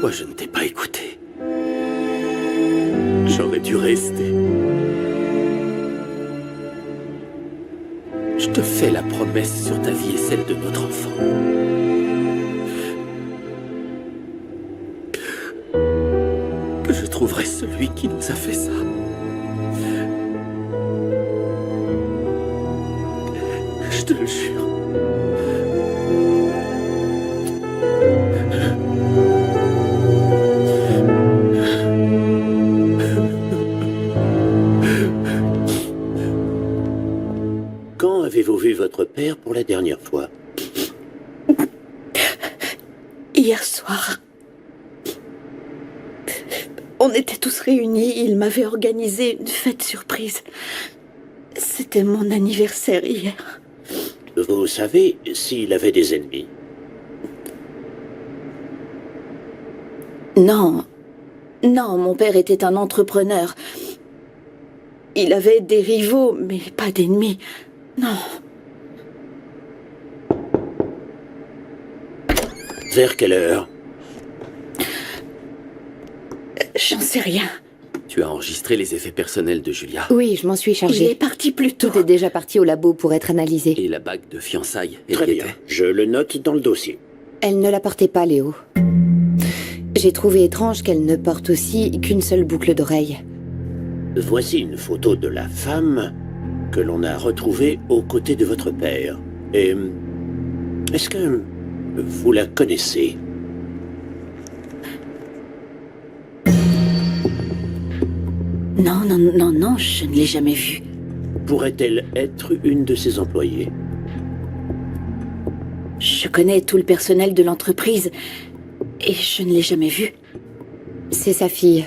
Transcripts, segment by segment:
Moi, je ne t'ai pas écouté. J'aurais dû rester. Je te fais la promesse sur ta vie et celle de notre enfant. Que je trouverai celui qui nous a fait ça. Je te le jure. Quand avez-vous vu votre père pour la dernière fois? Hier soir. On était tous réunis, il m'avait organisé une fête surprise. C'était mon anniversaire hier. Vous savez s'il avait des ennemis? Non. Non, mon père était un entrepreneur. Il avait des rivaux, mais pas d'ennemis. Non. Vers quelle heure? J'en sais rien. Tu as enregistré les effets personnels de Julia. Oui, je m'en suis Il chargée. est parti plus tôt. Tout est déjà parti au labo pour être analysé. Et la bague de fiançailles. Très bien, je le note dans le dossier. Elle ne la portait pas, Léo. J'ai trouvé étrange qu'elle ne porte aussi qu'une seule boucle d'oreille. Voici une photo de la femme que l'on a retrouvée aux côtés de votre père. Et est-ce que vous la connaissez? Non, je ne l'ai jamais vue. Pourrait-elle être une de ses employées? Je connais tout le personnel de l'entreprise et je ne l'ai jamais vue. C'est sa fille.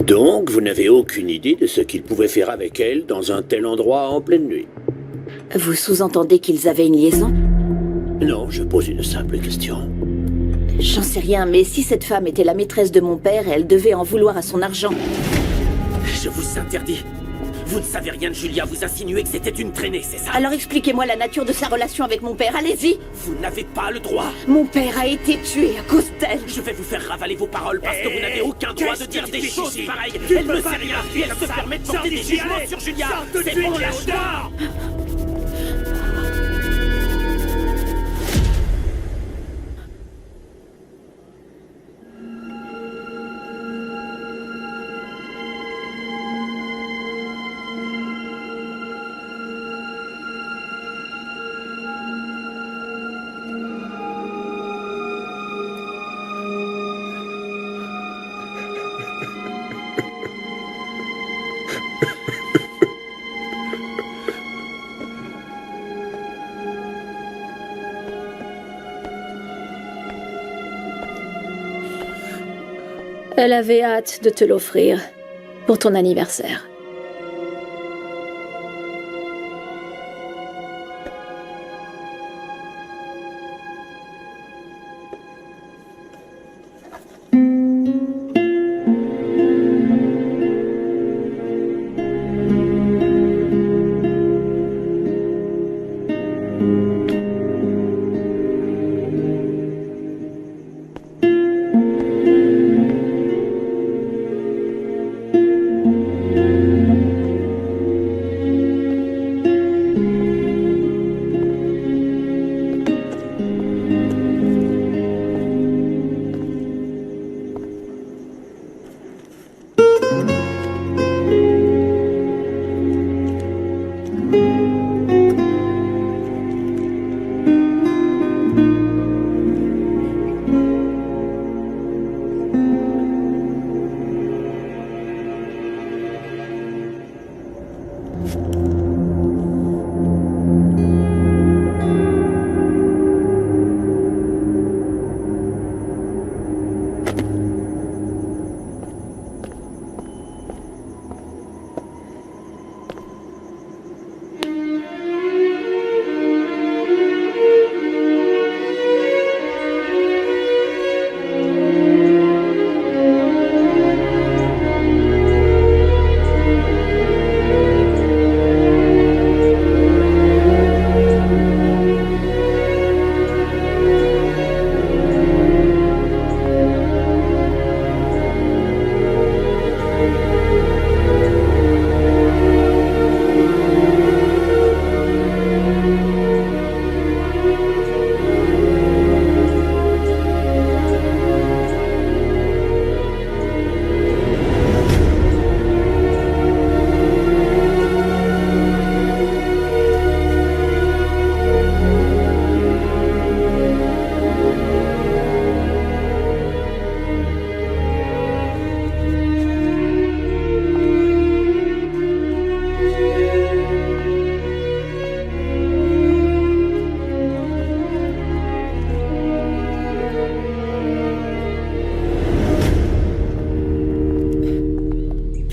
Donc, vous n'avez aucune idée de ce qu'il pouvait faire avec elle dans un tel endroit en pleine nuit? Vous sous-entendez qu'ils avaient une liaison? Non, je pose une simple question. J'en sais rien, mais si cette femme était la maîtresse de mon père, elle devait en vouloir à son argent. Je vous interdis. Vous ne savez rien de Julia, vous insinuez que c'était une traînée, c'est ça? Alors expliquez-moi la nature de sa relation avec mon père, allez-y! Vous n'avez pas le droit. Mon père a été tué à cause d'elle. Je vais vous faire ravaler vos paroles parce que vous n'avez aucun droit de dire des choses pareilles. Tu Elle peux ne pas sait rien, dire puis elle se ça. permet de porter des Sors d'ici, jugements allez. sur Julia. Sors tout de C'est suite, bon, Léo, lâche dehors. Elle avait hâte de te l'offrir pour ton anniversaire.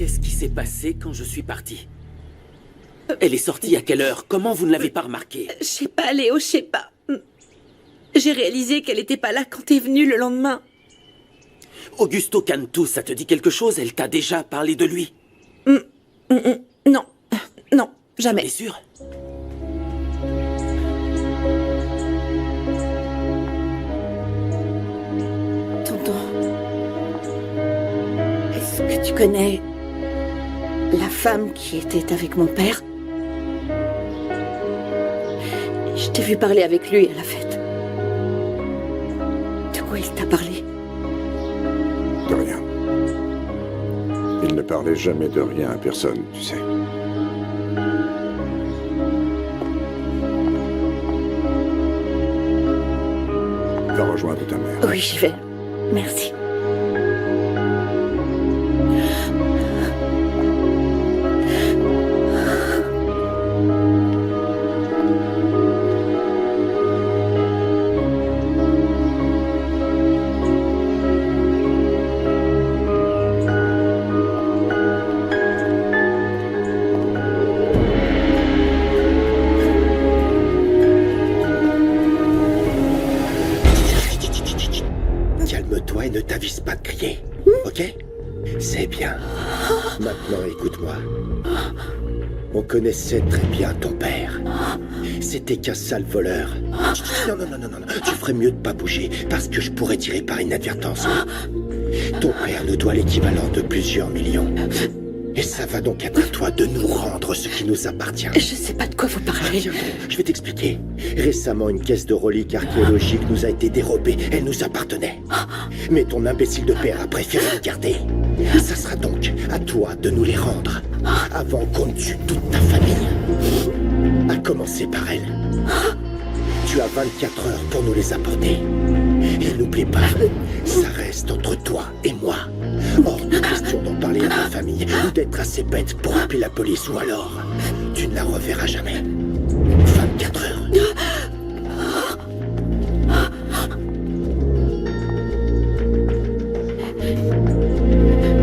Qu'est-ce qui s'est passé quand je suis parti? Elle est sortie à quelle heure? Comment vous ne l'avez pas remarqué? Je sais pas, Léo, je sais pas. J'ai réalisé qu'elle était pas là quand t'es venu le lendemain. Augusto Cantu, ça te dit quelque chose? Elle t'a déjà parlé de lui? Non, non, jamais. T'es sûr? Tonton, est-ce que tu connais la femme qui était avec mon père? Je t'ai vu parler avec lui à la fête. De quoi il t'a parlé? De rien. Il ne parlait jamais de rien à personne, tu sais. Va rejoindre ta mère. Oui, j'y vais. Merci. Calme-toi et ne t'avise pas de crier, ok? C'est bien. Maintenant, écoute-moi. On connaissait très bien ton père. C'était qu'un sale voleur. Non, non, non, non, non, tu ferais mieux de pas bouger, parce que je pourrais tirer par inadvertance. Ton père nous doit l'équivalent de plusieurs millions. Et ça va donc être à toi de nous rendre ce qui nous appartient. Je sais pas de quoi vous parlez. Viens donc, je vais t'expliquer. Récemment, une caisse de reliques archéologiques nous a été dérobée. Elle nous appartenait. Mais ton imbécile de père a préféré les garder. Ça sera donc à toi de nous les rendre, avant qu'on ne tue toute ta famille. À commencer par elle. Tu as 24 heures pour nous les apporter. Et n'oublie pas, ça reste entre toi et moi. Hors de question d'en parler à ta famille, ou d'être assez bête pour appeler la police, ou alors, tu ne la reverras jamais. 24 heures.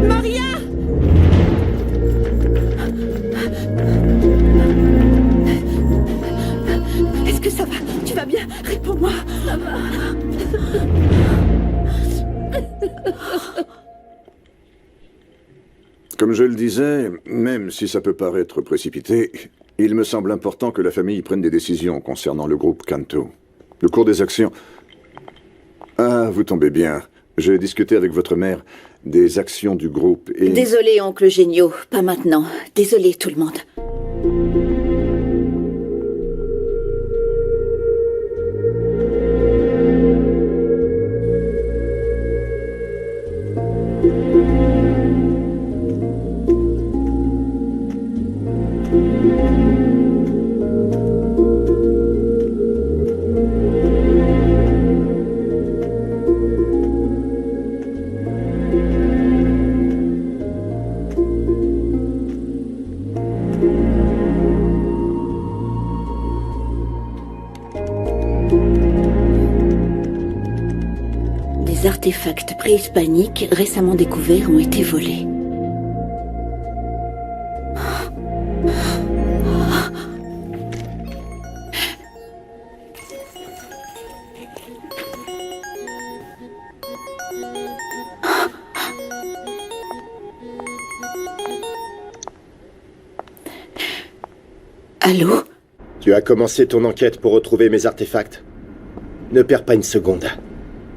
Maria! Est-ce que ça va? Tu vas bien? Réponds-moi. Ça va. Comme je le disais, même si ça peut paraître précipité, il me semble important que la famille prenne des décisions concernant le groupe Cantu. Le cours des actions... Ah, vous tombez bien. J'ai discuté avec votre mère des actions du groupe et... Désolé, oncle Génio. Pas maintenant. Désolé, tout le monde. Des artefacts préhispaniques récemment découverts ont été volés. Allô? Tu as commencé ton enquête pour retrouver mes artefacts. Ne perds pas une seconde.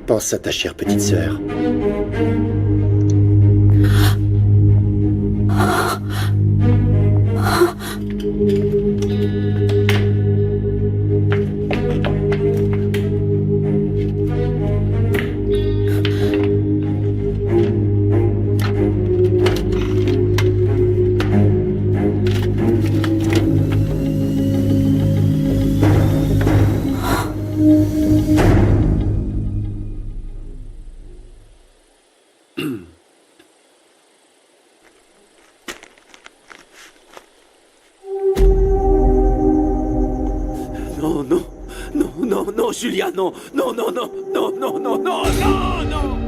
Pense à ta chère petite sœur. Non, non, non, non, non, Julia, non, non, non, non, non, non, non, non, non, non.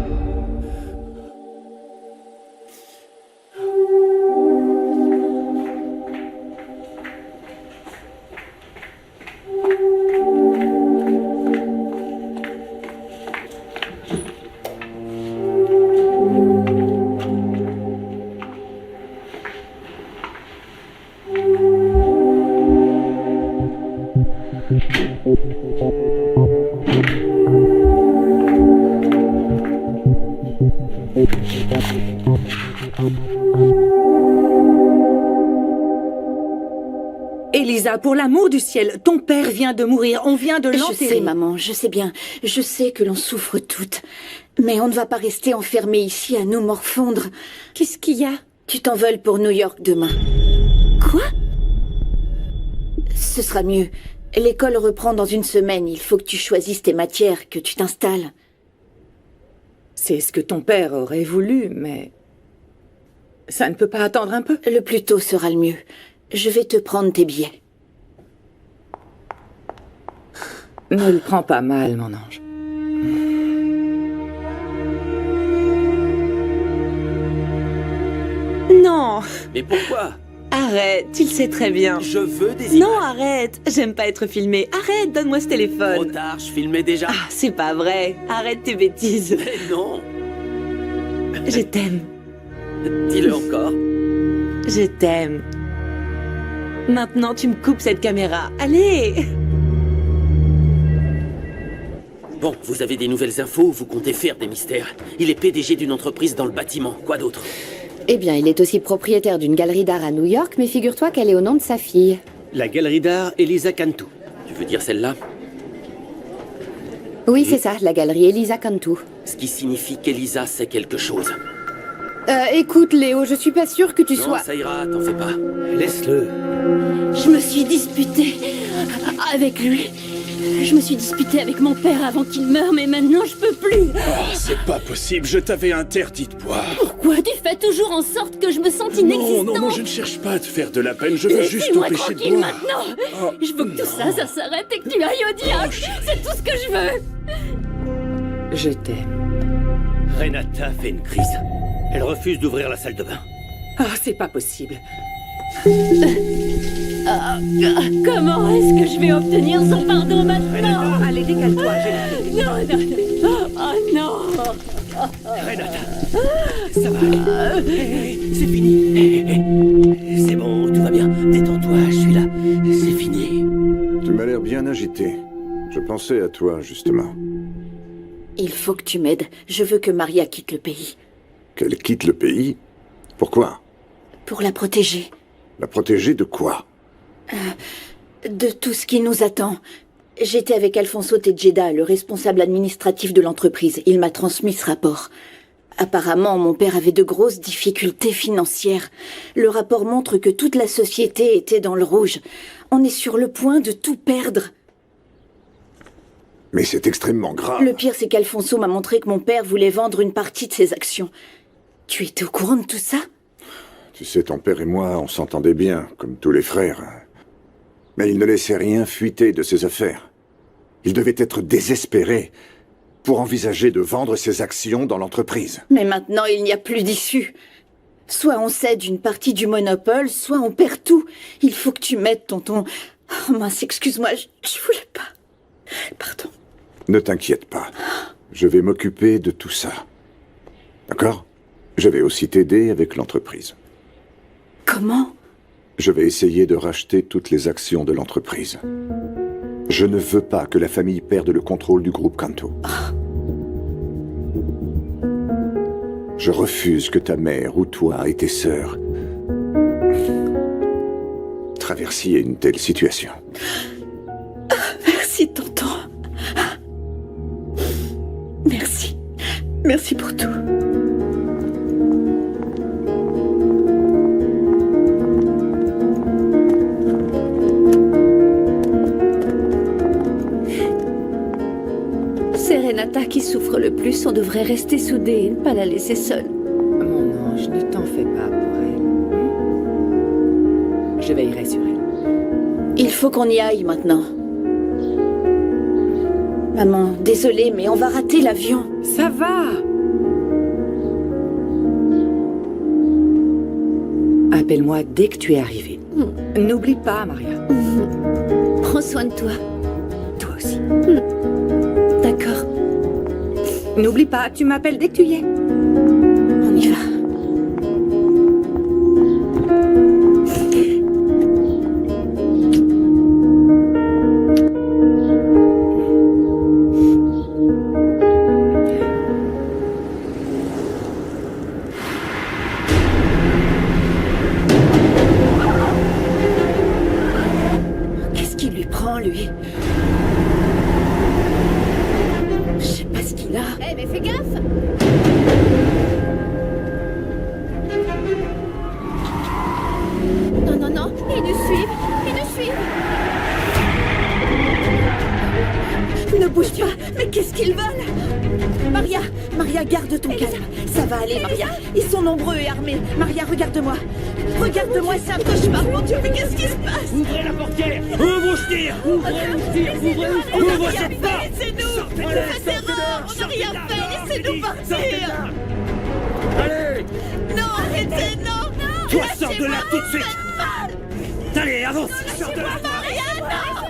Elisa, pour l'amour du ciel, ton père vient de mourir. On vient de Je l'enterrer. sais, maman, je sais bien. Je sais que l'on souffre toutes. Mais on ne va pas rester enfermés ici à nous morfondre. Qu'est-ce qu'il y a? Tu t'envoles pour New York demain. Quoi? Ce sera mieux. L'école reprend dans une semaine. Il faut que tu choisisses tes matières, que tu t'installes. C'est ce que ton père aurait voulu, mais... ça ne peut pas attendre un peu? Le plus tôt sera le mieux. Je vais te prendre tes billets. Ne le prends pas mal, mon ange. Non! Mais pourquoi? Arrête, tu le sais très bien. Je veux des images. Non, arrête! J'aime pas être filmée. Arrête, donne-moi ce Trop téléphone. tard, je filmais déjà. Ah, c'est pas vrai. Arrête tes bêtises. Mais non. Je t'aime. Dis-le encore. Je t'aime. Maintenant, tu me coupes cette caméra. Allez! Bon, vous avez des nouvelles infos ou vous comptez faire des mystères? Il est PDG d'une entreprise dans le bâtiment. Quoi d'autre? Eh bien, il est aussi propriétaire d'une galerie d'art à New York, mais figure-toi qu'elle est au nom de sa fille. La galerie d'art Elisa Cantu. Tu veux dire celle-là? Oui, c'est ça, la galerie Elisa Cantu. Ce qui signifie qu'Elisa sait quelque chose. Écoute, Léo, je suis pas sûre que tu Non, sois... ça ira, t'en fais pas. Laisse-le. Je me suis disputée avec lui. Je me suis disputée avec mon père avant qu'il meure, mais maintenant je peux plus. Oh, c'est pas possible, je t'avais interdit de boire. Pourquoi tu fais toujours en sorte que je me sente inexistante? Non, moi je ne cherche pas à te faire de la peine, je veux juste Laissez-moi t'empêcher de tranquille boire. maintenant. Oh, Je veux que tout ça s'arrête et que tu ailles au diable. C'est tout ce que je veux. Je t'aime. Renata fait une crise. Elle refuse d'ouvrir la salle de bain. Ah, c'est pas possible. Comment est-ce que je vais obtenir son pardon maintenant? Allez, décale-toi, j'ai Non, non, non. Oh non. Renata, ça va aller. C'est fini. C'est bon, tout va bien. Détends-toi, je suis là. C'est fini. Tu m'as l'air bien agité. Je pensais à toi, justement. Il faut que tu m'aides. Je veux que Maria quitte le pays. Qu'elle quitte le pays? Pourquoi? Pour la protéger. La protéger de quoi? De tout ce qui nous attend. J'étais avec Alfonso Tejeda, le responsable administratif de l'entreprise. Il m'a transmis ce rapport. Apparemment, mon père avait de grosses difficultés financières. Le rapport montre que toute la société était dans le rouge. On est sur le point de tout perdre. Mais c'est extrêmement grave. Le pire, c'est qu'Alfonso m'a montré que mon père voulait vendre une partie de ses actions. Tu étais au courant de tout ça? Tu sais, ton père et moi, on s'entendait bien, comme tous les frères. Mais il ne laissait rien fuiter de ses affaires. Il devait être désespéré pour envisager de vendre ses actions dans l'entreprise. Mais maintenant, il n'y a plus d'issue. Soit on cède une partie du monopole, soit on perd tout. Il faut que tu m'aides, tonton. Oh mince, excuse-moi, je voulais pas. Pardon. Ne t'inquiète pas. Je vais m'occuper de tout ça. D'accord? Je vais aussi t'aider avec l'entreprise. Comment? Je vais essayer de racheter toutes les actions de l'entreprise. Je ne veux pas que la famille perde le contrôle du groupe Cantu. Je refuse que ta mère ou toi et tes sœurs traversiez une telle situation. Merci, tonton. Merci. Merci pour tout. C'est Renata qui souffre le plus. On devrait rester soudés et ne pas la laisser seule. Mon ange, ne t'en fais pas pour elle. Je veillerai sur elle. Il faut qu'on y aille maintenant. Maman, désolée, mais on va rater l'avion. Ça va. Appelle-moi dès que tu es arrivé. N'oublie pas, Maria. Prends soin de toi. Toi aussi. D'accord. N'oublie pas, tu m'appelles dès que tu y es. On y va. Maria, garde ton calme. Ça va aller, Maria. Ils sont nombreux et armés. Maria, regarde-moi. Regarde-moi, c'est un cauchemar, mon Dieu, mais qu'est-ce qui se passe? Ouvrez la portière. Ouvre, je tire. Ouvre cette porte. Laissez-nous. Vous faites erreur. On n'a rien fait. Laissez-nous partir. Allez. Non, arrêtez, non. Toi, sors de là tout de suite. Allez, avance. Sors de là. Maria, non.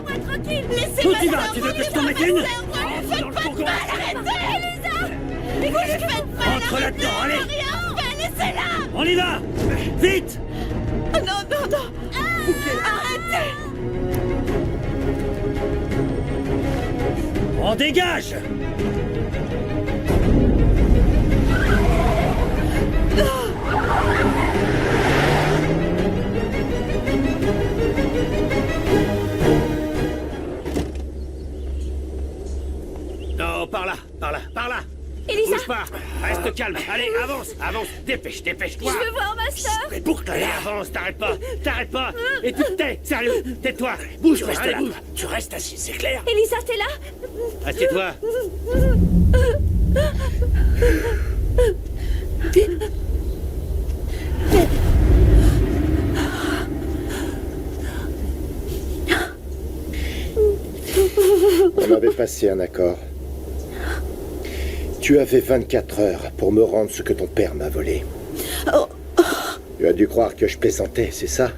Laissez-moi tranquille. Où Laissez-moi tu vas? Tu veux que je t'en mette une? Ne faites pas de mal, arrêtez, Elisa. Vous lui faites mal. Entre là-dedans, allez. Laissez-la. On y va. Vite. Non, non, non. Arrêtez. On dégage. Non, par là, par là, par là. Elisa. Bouge pas, reste calme. Allez, avance, avance, dépêche, dépêche-toi. Je veux voir ma sœur. Mais boucle, allez, avance, t'arrêtes pas. Et tu te tais, sérieux, tais-toi. Bouge, reste là. Tu restes assis, c'est clair. Elisa, t'es là? Assieds-toi. On avait passé un accord. Tu avais 24 heures pour me rendre ce que ton père m'a volé. Tu as dû croire que je plaisantais, c'est ça?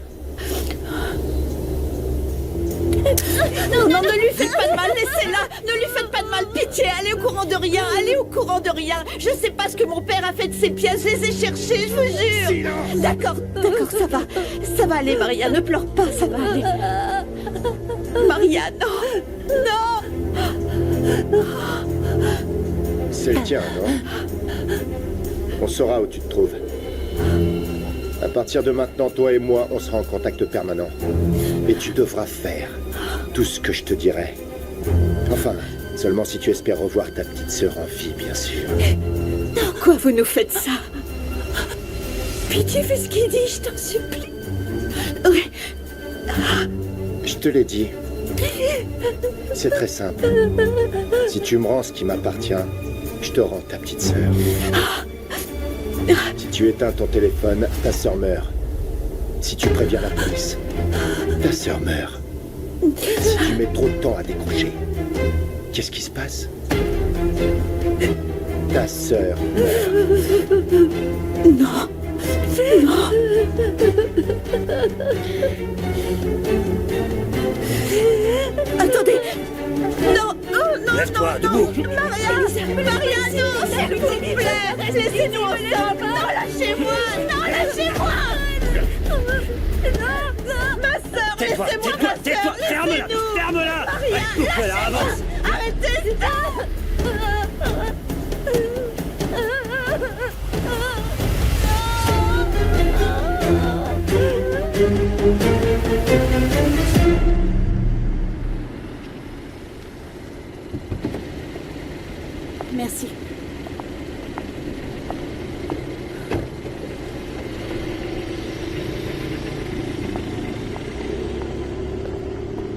Non, non, ne lui faites pas de mal, laissez-la. Ne lui faites pas de mal, pitié, allez au courant de rien, allez au courant de rien. Je sais pas ce que mon père a fait de ses pièces, je les ai cherchées, je vous jure. D'accord, d'accord, ça va aller, Maria, ne pleure pas, ça va aller. Maria, non, non. C'est le tien, non? On saura où tu te trouves. À partir de maintenant, toi et moi, on sera en contact permanent. Et tu devras faire tout ce que je te dirai. Enfin, seulement si tu espères revoir ta petite sœur en vie, bien sûr. Pourquoi vous nous faites ça? Pitié, fais ce qu'il dit, je t'en supplie. Oui. Je te l'ai dit. C'est très simple. Si tu me rends ce qui m'appartient, je te rends ta petite sœur. Si tu éteins ton téléphone, ta sœur meurt. Si tu préviens la police, ta sœur meurt. Si tu mets trop de temps à décrocher, qu'est-ce qui se passe? Ta sœur meurt. Non. Non. Attendez. Non, oh, non, Lève-toi, non, debout. non. Maria, non, s'il vous plaît. Laissez-nous ensemble. Non, lâchez-moi. Non, lâchez-moi. Ma sœur, Tais-toi, laissez-moi tais-toi, ma tais-toi, sœur. ferme-la, Laissez-nous. ferme-la. Maria, Coupe-la, avance. Arrêtez ça. Merci.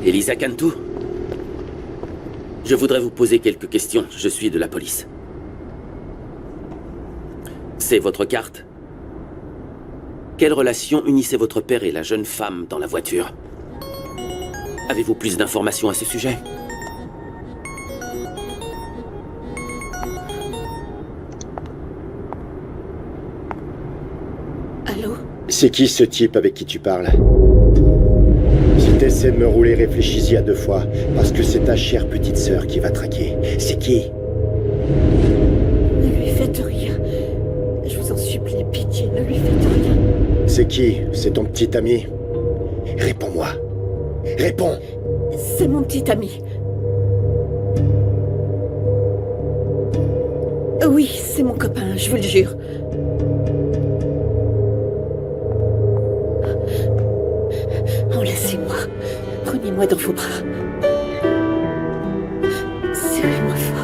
Elisa Cantu? Je voudrais vous poser quelques questions. Je suis de la police. C'est votre carte. Quelle relation unissait votre père et la jeune femme dans la voiture? Avez-vous plus d'informations à ce sujet? Allô? C'est qui ce type avec qui tu parles? Si t'essaies de me rouler, réfléchis-y à 2 fois, parce que c'est ta chère petite sœur qui va traquer. C'est qui? Ne lui faites rien. Je vous en supplie, pitié, ne lui faites rien. C'est qui? C'est ton petit ami? Réponds-moi. Réponds! C'est mon petit ami. Oui, c'est mon copain, je vous le jure. Enlacez-moi. Prenez-moi dans vos bras. Serrez-moi fort.